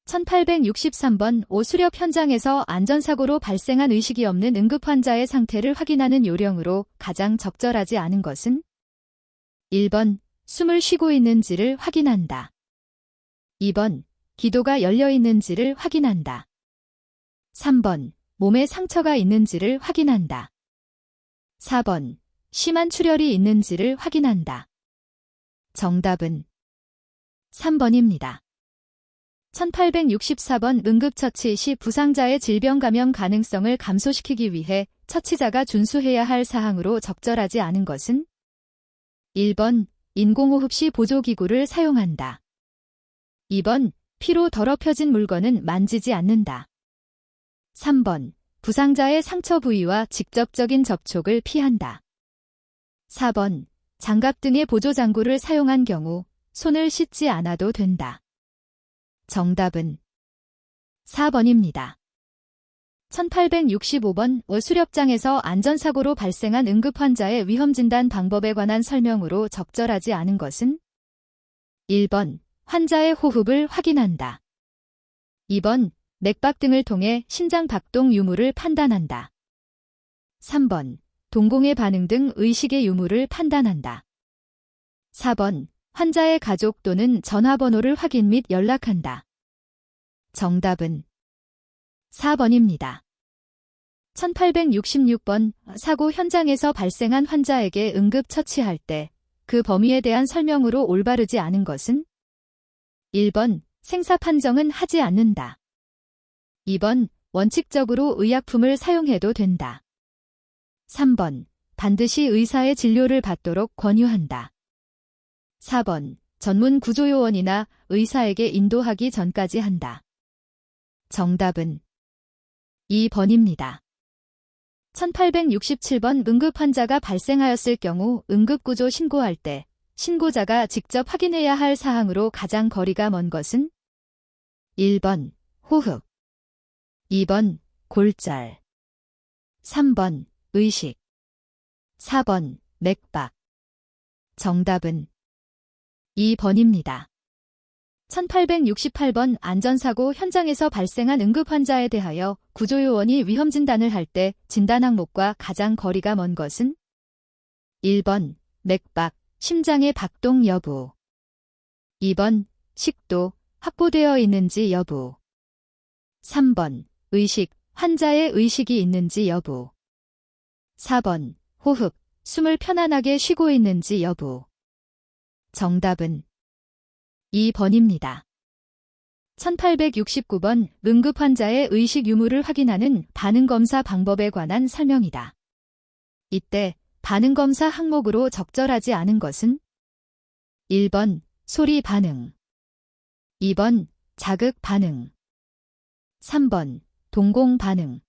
1863번. 오수렵 현장에서 안전사고로 발생한 의식이 없는 응급환자의 상태를 확인하는 요령으로 가장 적절하지 않은 것은 1번. 숨을 쉬고 있는지를 확인한다. 2번. 기도가 열려 있는지를 확인한다. 3번. 몸에 상처가 있는지를 확인한다. 4번. 심한 출혈이 있는지를 확인한다. 정답은 3번입니다. 1864번. 응급처치 시 부상자의 질병 감염 가능성을 감소시키기 위해 처치자가 준수해야 할 사항으로 적절하지 않은 것은 1번. 인공호흡 시 보조기구를 사용한다. 2번. 피로 더럽혀진 물건은 만지지 않는다. 3번. 부상자의 상처 부위와 직접적인 접촉을 피한다. 4번. 장갑 등의 보조장구를 사용한 경우 손을 씻지 않아도 된다. 정답은 4번입니다. 1865번 수렵장에서 안전사고로 발생한 응급환자의 위험진단 방법에 관한 설명으로 적절하지 않은 것은 1번. 환자의 호흡을 확인한다. 2번. 맥박 등을 통해 심장 박동 유무를 판단한다. 3번. 동공의 반응 등 의식의 유무를 판단한다. 4번. 환자의 가족 또는 전화번호를 확인 및 연락한다. 정답은 4번입니다. 1866번 사고 현장에서 발생한 환자에게 응급처치할 때 그 범위에 대한 설명으로 올바르지 않은 것은 1번. 생사 판정은 하지 않는다. 2번. 원칙적으로 의약품을 사용해도 된다. 3번. 반드시 의사의 진료를 받도록 권유한다. 4번. 전문 구조요원이나 의사에게 인도하기 전까지 한다. 정답은 2번입니다. 1867번 응급환자가 발생하였을 경우 응급구조 신고할 때 신고자가 직접 확인해야 할 사항으로 가장 거리가 먼 것은 1번. 호흡 2번. 골절 3번. 의식 4번. 맥박 정답은 2번입니다. 1868번 안전사고 현장에서 발생한 응급환자에 대하여 구조요원이 위험진단을 할 때 진단 항목과 가장 거리가 먼 것은 1번. 맥박, 심장의 박동 여부 2번. 식도, 확보되어 있는지 여부 3번. 의식, 환자의 의식이 있는지 여부 4번. 호흡, 숨을 편안하게 쉬고 있는지 여부 정답은 2번입니다. 1869번 응급환자의 의식 유무를 확인하는 반응검사 방법에 관한 설명이다. 이때 반응검사 항목으로 적절하지 않은 것은 1번. 소리 반응 2번. 자극 반응 3번. 동공 반응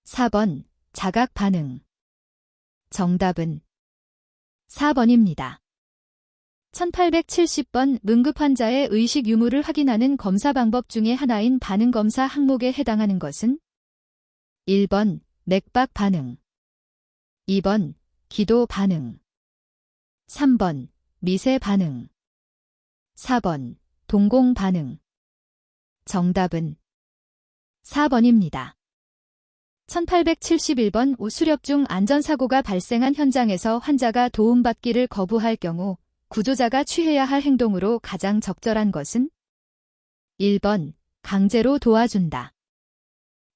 4번. 자각 반응 정답은 4번입니다. 1870번 응급환자의 의식 유무를 확인하는 검사 방법 중에 하나인 반응검사 항목에 해당하는 것은 1번. 맥박 반응 2번. 기도 반응 3번. 미세 반응 4번. 동공 반응 정답은 4번입니다. 1871번 수렵 중 안전사고가 발생한 현장에서 환자가 도움받기를 거부할 경우 구조자가 취해야 할 행동으로 가장 적절한 것은 1번. 강제로 도와준다.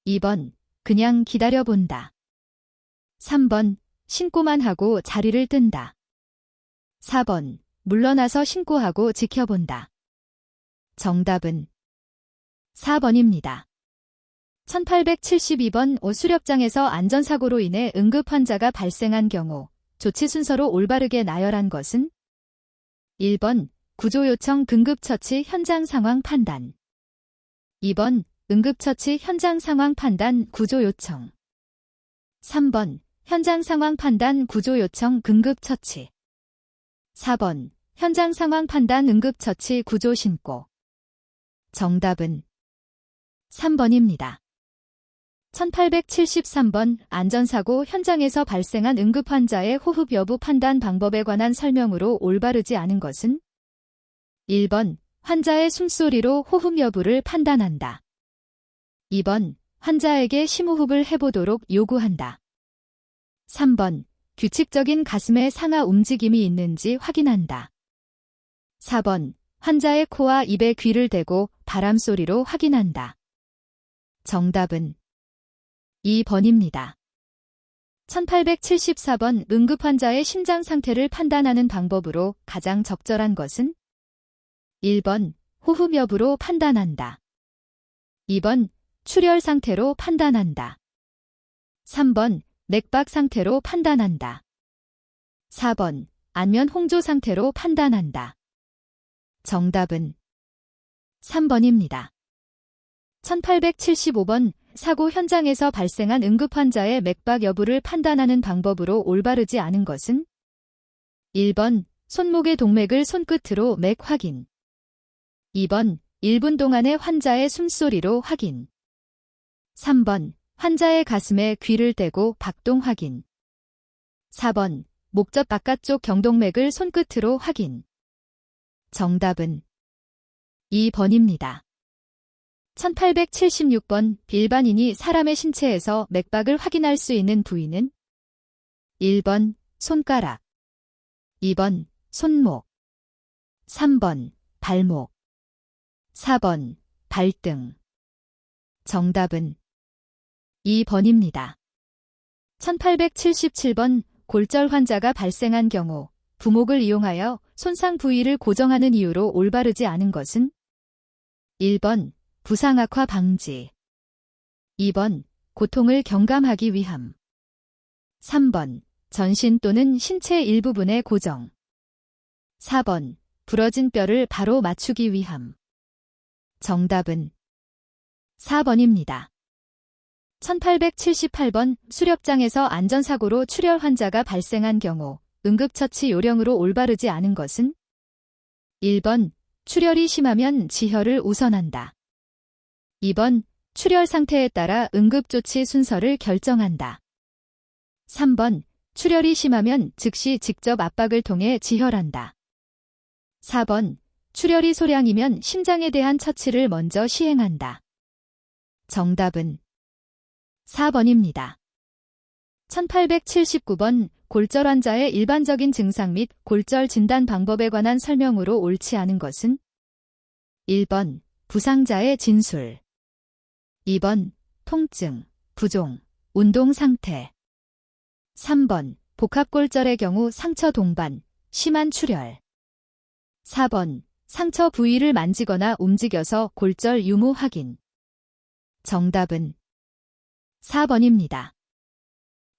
2번. 그냥 기다려본다. 3번. 신고만 하고 자리를 뜬다. 4번. 물러나서 신고하고 지켜본다. 정답은 4번입니다. 1872번 수렵장에서 안전사고로 인해 응급환자가 발생한 경우 조치 순서로 올바르게 나열한 것은 1번. 구조요청 긴급처치 현장 상황 판단 2번. 응급처치 현장 상황 판단 구조요청 3번. 현장 상황 판단 구조요청 긴급처치 4번. 현장 상황 판단 응급처치 구조신고 정답은 3번입니다. 1873번 안전사고 현장에서 발생한 응급환자의 호흡 여부 판단 방법에 관한 설명으로 올바르지 않은 것은 1번. 환자의 숨소리로 호흡 여부를 판단한다. 2번. 환자에게 심호흡을 해보도록 요구한다. 3번. 규칙적인 가슴의 상하 움직임이 있는지 확인한다. 4번. 환자의 코와 입에 귀를 대고 바람소리로 확인한다. 정답은 2번입니다. 1874번 응급환자의 심장 상태를 판단하는 방법으로 가장 적절한 것은 1번. 호흡 여부로 판단한다. 2번. 출혈 상태로 판단한다. 3번. 맥박 상태로 판단한다. 4번. 안면 홍조 상태로 판단한다. 정답은 3번입니다. 1875번 사고 현장에서 발생한 응급환자의 맥박 여부를 판단하는 방법으로 올바르지 않은 것은 1번 손목의 동맥을 손끝으로 맥 확인. 2번 1분 동안의 환자의 숨소리로 확인. 3번 환자의 가슴에 귀를 대고 박동 확인. 4번 목젖 바깥쪽 경동맥을 손끝으로 확인. 정답은 2번입니다. 1876번 일반인이 사람의 신체에서 맥박을 확인할 수 있는 부위는 1번 손가락, 2번 손목, 3번 발목, 4번 발등. 정답은 2번입니다. 1877번 골절 환자가 발생한 경우 부목을 이용하여 손상 부위를 고정하는 이유로 올바르지 않은 것은 1번 부상 악화 방지, 2번 고통을 경감하기 위함, 3번 전신 또는 신체 일부분의 고정, 4번 부러진 뼈를 바로 맞추기 위함. 정답은 4번입니다. 1878번 수렵장에서 안전사고로 출혈 환자가 발생한 경우 응급처치 요령으로 올바르지 않은 것은 1번 출혈이 심하면 지혈을 우선한다. 2번 출혈 상태에 따라 응급조치 순서를 결정한다. 3번 출혈이 심하면 즉시 직접 압박을 통해 지혈한다. 4번 출혈이 소량이면 심장에 대한 처치를 먼저 시행한다. 정답은 4번입니다. 1879번 골절 환자의 일반적인 증상 및 골절 진단 방법에 관한 설명으로 옳지 않은 것은 1번 부상자의 진술, 2번 통증, 부종, 운동 상태, 3번 복합골절의 경우 상처 동반, 심한 출혈, 4번 상처 부위를 만지거나 움직여서 골절 유무 확인. 정답은 4번입니다.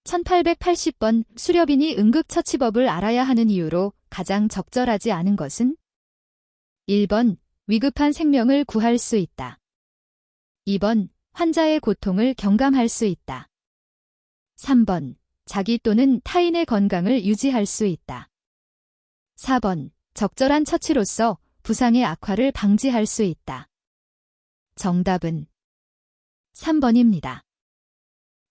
1880번 수렵인이 응급처치법을 알아야 하는 이유로 가장 적절하지 않은 것은 1번 위급한 생명을 구할 수 있다. 2번 환자의 고통을 경감할 수 있다. 3번 자기 또는 타인의 건강을 유지할 수 있다. 4번 적절한 처치로서 부상의 악화를 방지할 수 있다. 정답은 3번입니다.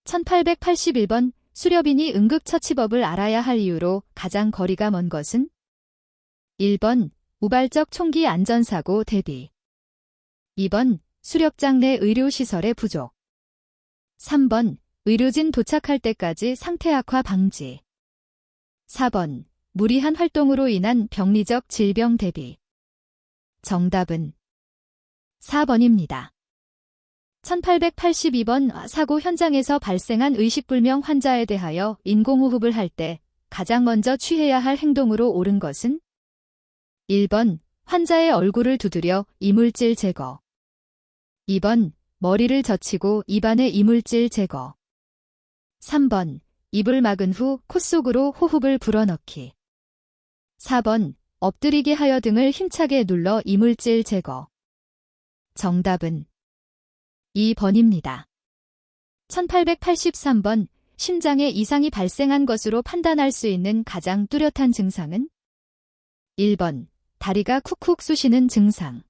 1881번 수렵인이 응급처치법을 알아야 할 이유로 가장 거리가 먼 것은 1번 우발적 총기 안전사고 대비, 2번 수렵장 내 의료시설의 부족, 3번 의료진 도착할 때까지 상태 악화 방지, 4번 무리한 활동으로 인한 병리적 질병 대비. 정답은 4번입니다. 1882번 사고 현장에서 발생한 의식불명 환자에 대하여 인공호흡을 할 때 가장 먼저 취해야 할 행동으로 옳은 것은 1번 환자의 얼굴을 두드려 이물질 제거, 2번 머리를 젖히고 입안의 이물질 제거, 3번 입을 막은 후 코 속으로 호흡을 불어넣기, 4번 엎드리게 하여 등을 힘차게 눌러 이물질 제거. 정답은 2번입니다. 1883번 심장에 이상이 발생한 것으로 판단할 수 있는 가장 뚜렷한 증상은 1번 다리가 쿡쿡 쑤시는 증상,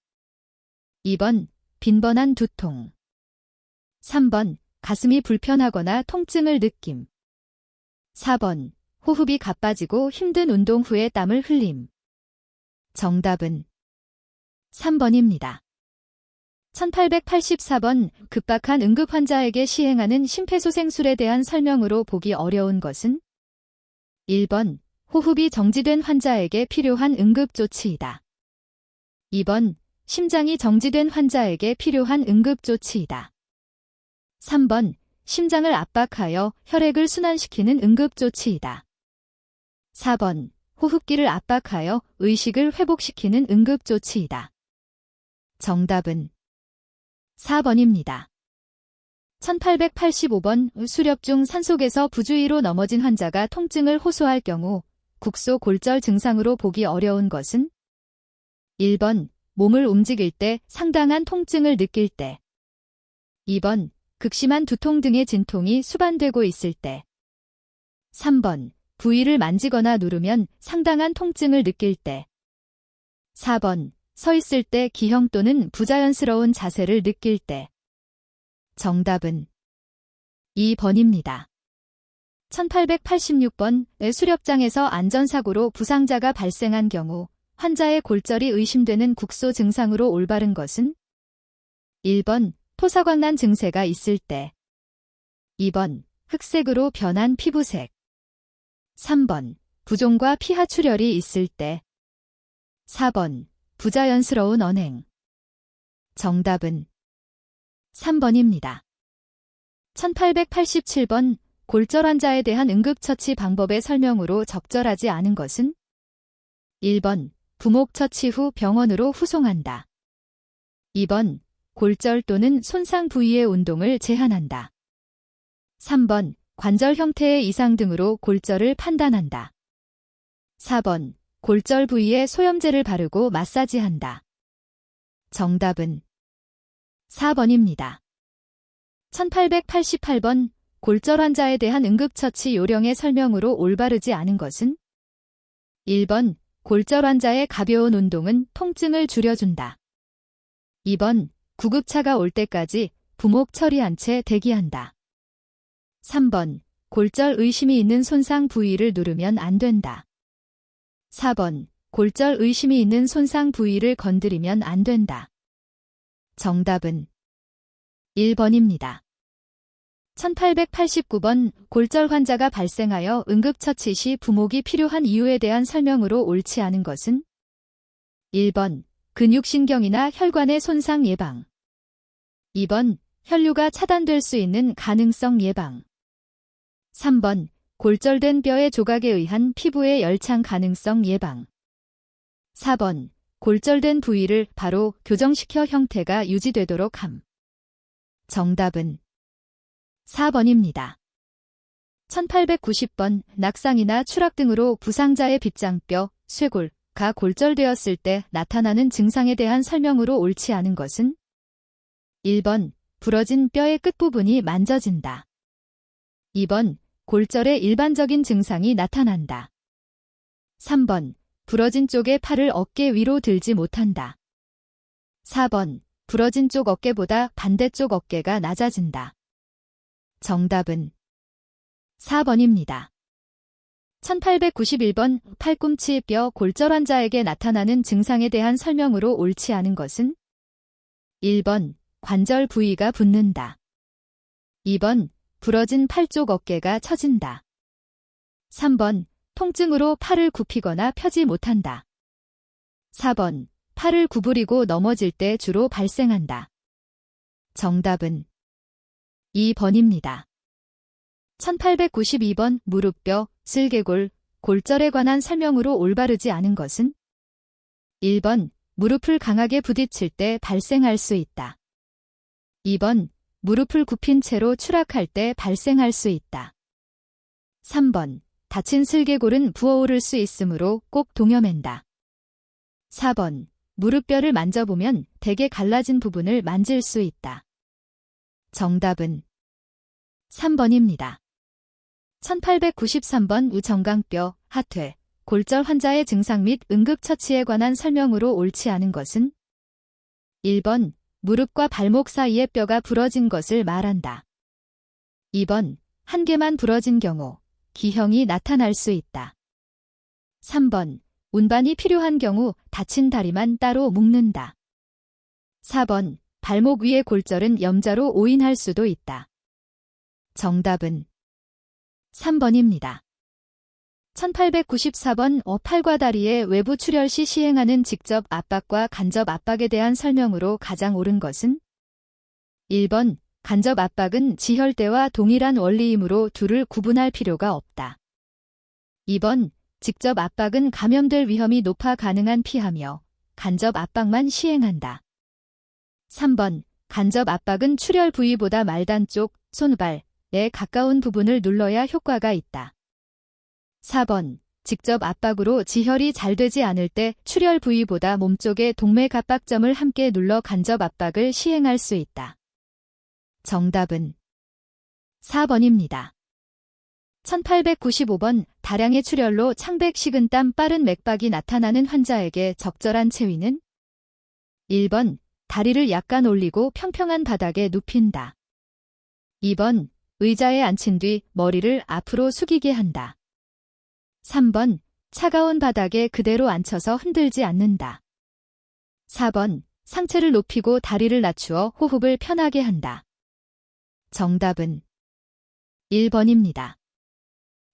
2번 빈번한 두통, 3번 가슴이 불편하거나 통증을 느낌, 4번 호흡이 가빠지고 힘든 운동 후에 땀을 흘림. 정답은 3번입니다. 1884번 급박한 응급 환자에게 시행하는 심폐소생술에 대한 설명으로 보기 어려운 것은 1번 호흡이 정지된 환자에게 필요한 응급조치이다. 2번 심장이 정지된 환자에게 필요한 응급조치이다. 3번 심장을 압박하여 혈액을 순환시키는 응급조치이다. 4번 호흡기를 압박하여 의식을 회복시키는 응급조치이다. 정답은 4번입니다. 1885번 수렵 중 산속에서 부주의로 넘어진 환자가 통증을 호소할 경우 국소 골절 증상으로 보기 어려운 것은 1번 몸을 움직일 때 상당한 통증을 느낄 때, 2번 극심한 두통 등의 진통이 수반되고 있을 때, 3번 부위를 만지거나 누르면 상당한 통증을 느낄 때. 4번. 서 있을 때 기형 또는 부자연스러운 자세를 느낄 때. 정답은 2번입니다. 1886번 수렵장에서 안전사고로 부상자가 발생한 경우 환자의 골절이 의심되는 국소 증상으로 올바른 것은 1번 토사광난 증세가 있을 때 2번 흑색으로 변한 피부색 3번 부종과 피하출혈이 있을 때 4번 부자연스러운 언행 정답은 3번입니다. 1887번 골절 환자에 대한 응급처치 방법의 설명으로 적절하지 않은 것은 1번 부목 처치 후 병원으로 후송한다. 2번 골절 또는 손상 부위의 운동을 제한한다. 3번 관절 형태의 이상 등으로 골절을 판단한다. 4번 골절 부위에 소염제를 바르고 마사지한다. 정답은 4번입니다. 1888번 골절 환자에 대한 응급처치 요령의 설명으로 올바르지 않은 것은 1번 골절 환자의 가벼운 운동은 통증을 줄여준다. 2번 구급차가 올 때까지 부목 처리한 채 대기한다. 3번 골절 의심이 있는 손상 부위를 누르면 안 된다. 4번 골절 의심이 있는 손상 부위를 건드리면 안 된다. 정답은 1번입니다. 1889번 골절 환자가 발생하여 응급처치 시 부목이 필요한 이유에 대한 설명으로 옳지 않은 것은 1번 근육신경이나 혈관의 손상 예방 2번 혈류가 차단될 수 있는 가능성 예방 3번 골절된 뼈의 조각에 의한 피부의 열창 가능성 예방 4번 골절된 부위를 바로 교정시켜 형태가 유지되도록 함. 정답은 4번입니다. 1890번 낙상이나 추락 등으로 부상자의 빗장뼈, 쇄골가 골절되었을 때 나타나는 증상에 대한 설명으로 옳지 않은 것은 1번 부러진 뼈의 끝부분이 만져진다. 2번 골절의 일반적인 증상이 나타난다. 3번 부러진 쪽의 팔을 어깨 위로 들지 못한다. 4번 부러진 쪽 어깨보다 반대쪽 어깨가 낮아진다. 정답은 4번입니다. 1891번 팔꿈치 뼈 골절 환자에게 나타나는 증상에 대한 설명으로 옳지 않은 것은 1번 관절 부위가 붓는다. 2번 부러진 팔 쪽 어깨가 처진다. 3번 통증으로 팔을 굽히거나 펴지 못한다. 4번 팔을 구부리고 넘어질 때 주로 발생한다. 정답은 2번입니다. 1892번 무릎뼈, 슬개골, 골절에 관한 설명으로 올바르지 않은 것은 1번 무릎을 강하게 부딪힐 때 발생할 수 있다. 2번 무릎을 굽힌 채로 추락할 때 발생할 수 있다. 3번 다친 슬개골은 부어오를 수 있으므로 꼭 동여맨다. 4번 무릎뼈를 만져보면 대개 갈라진 부분을 만질 수 있다. 정답은 3번입니다. 1893번 우정강뼈, 하퇴, 골절 환자의 증상 및 응급처치에 관한 설명으로 옳지 않은 것은 1번 무릎과 발목 사이의 뼈가 부러진 것을 말한다. 2번 한 개만 부러진 경우 기형이 나타날 수 있다. 3번 운반이 필요한 경우 다친 다리만 따로 묶는다. 4번 발목 위의 골절은 염자로 오인할 수도 있다. 정답은 3번입니다. 1894번 팔과 다리의 외부 출혈 시 시행하는 직접 압박과 간접 압박에 대한 설명으로 가장 옳은 것은 1번 간접 압박은 지혈대와 동일한 원리이므로 둘을 구분할 필요가 없다. 2번 직접 압박은 감염될 위험이 높아 가능한 피하며 간접 압박만 시행한다. 3번 간접 압박은 출혈 부위보다 말단 쪽, 손발에 가까운 부분을 눌러야 효과가 있다. 4번 직접 압박으로 지혈이 잘 되지 않을 때 출혈 부위보다 몸쪽의 동맥 압박점을 함께 눌러 간접 압박을 시행할 수 있다. 정답은 4번입니다. 1895번 다량의 출혈로 창백 식은땀 빠른 맥박이 나타나는 환자에게 적절한 체위는 1번 다리를 약간 올리고 평평한 바닥에 눕힌다. 2번 의자에 앉힌 뒤 머리를 앞으로 숙이게 한다. 3번 차가운 바닥에 그대로 앉혀서 흔들지 않는다. 4번 상체를 높이고 다리를 낮추어 호흡을 편하게 한다. 정답은 1번입니다.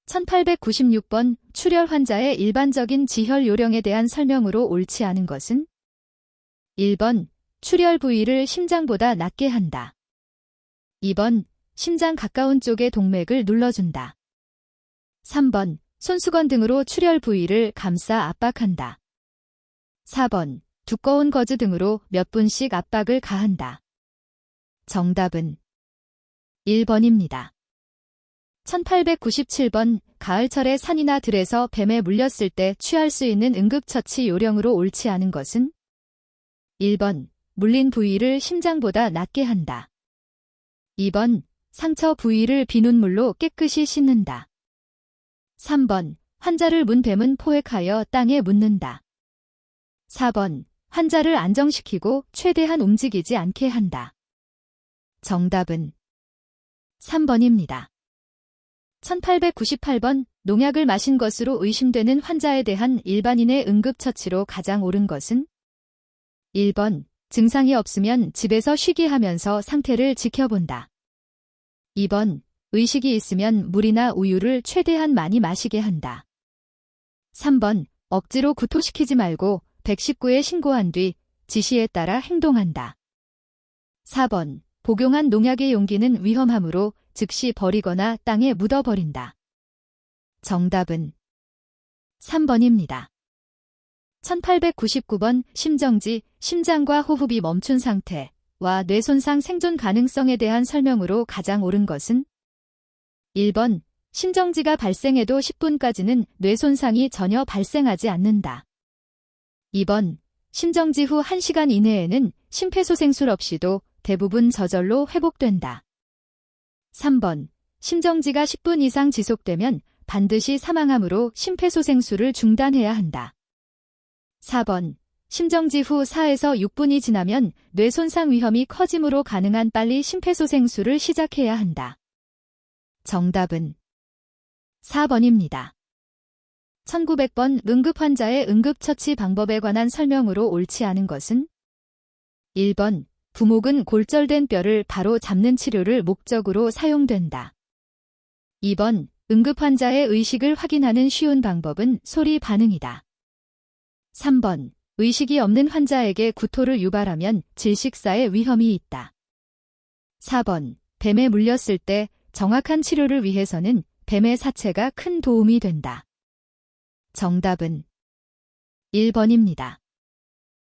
1896번 출혈 환자의 일반적인 지혈 요령에 대한 설명으로 옳지 않은 것은 1번 출혈 부위를 심장보다 낮게 한다. 2번 심장 가까운 쪽의 동맥을 눌러준다. 3번 손수건 등으로 출혈 부위를 감싸 압박한다. 4번 두꺼운 거즈 등으로 몇 분씩 압박을 가한다. 정답은 1번입니다. 1897번 가을철에 산이나 들에서 뱀에 물렸을 때 취할 수 있는 응급처치 요령으로 옳지 않은 것은 1번 물린 부위를 심장보다 낮게 한다. 2번 상처 부위를 비눗물로 깨끗이 씻는다. 3번 환자를 문 뱀은 포획하여 땅에 묻는다. 4번 환자를 안정시키고 최대한 움직이지 않게 한다. 정답은 3번입니다. 1898번 농약을 마신 것으로 의심되는 환자에 대한 일반인의 응급처치로 가장 옳은 것은 1번 증상이 없으면 집에서 쉬게 하면서 상태를 지켜본다. 2번 의식이 있으면 물이나 우유를 최대한 많이 마시게 한다. 3번 억지로 구토시키지 말고 119에 신고한 뒤 지시에 따라 행동한다. 4번 복용한 농약의 용기는 위험하므로 즉시 버리거나 땅에 묻어버린다. 정답은 3번입니다. 1899번 심정지, 심장과 호흡이 멈춘 상태와 뇌손상 생존 가능성에 대한 설명으로 가장 옳은 것은 1번 심정지가 발생해도 10분까지는 뇌손상이 전혀 발생하지 않는다. 2번 심정지 후 1시간 이내에는 심폐소생술 없이도 대부분 저절로 회복된다. 3번 심정지가 10분 이상 지속되면 반드시 사망하므로 심폐소생술을 중단해야 한다. 4번 심정지 후 4에서 6분이 지나면 뇌손상 위험이 커지므로 가능한 빨리 심폐소생술을 시작해야 한다. 정답은 4번입니다. 1900번 응급환자의 응급처치 방법에 관한 설명으로 옳지 않은 것은 1번 부목은 골절된 뼈를 바로 잡는 치료를 목적으로 사용된다. 2번 응급환자의 의식을 확인하는 쉬운 방법은 소리 반응이다. 3번 의식이 없는 환자에게 구토를 유발하면 질식사의 위험이 있다. 4번 뱀에 물렸을 때 정확한 치료를 위해서는 뱀의 사체가 큰 도움이 된다. 정답은 1번입니다.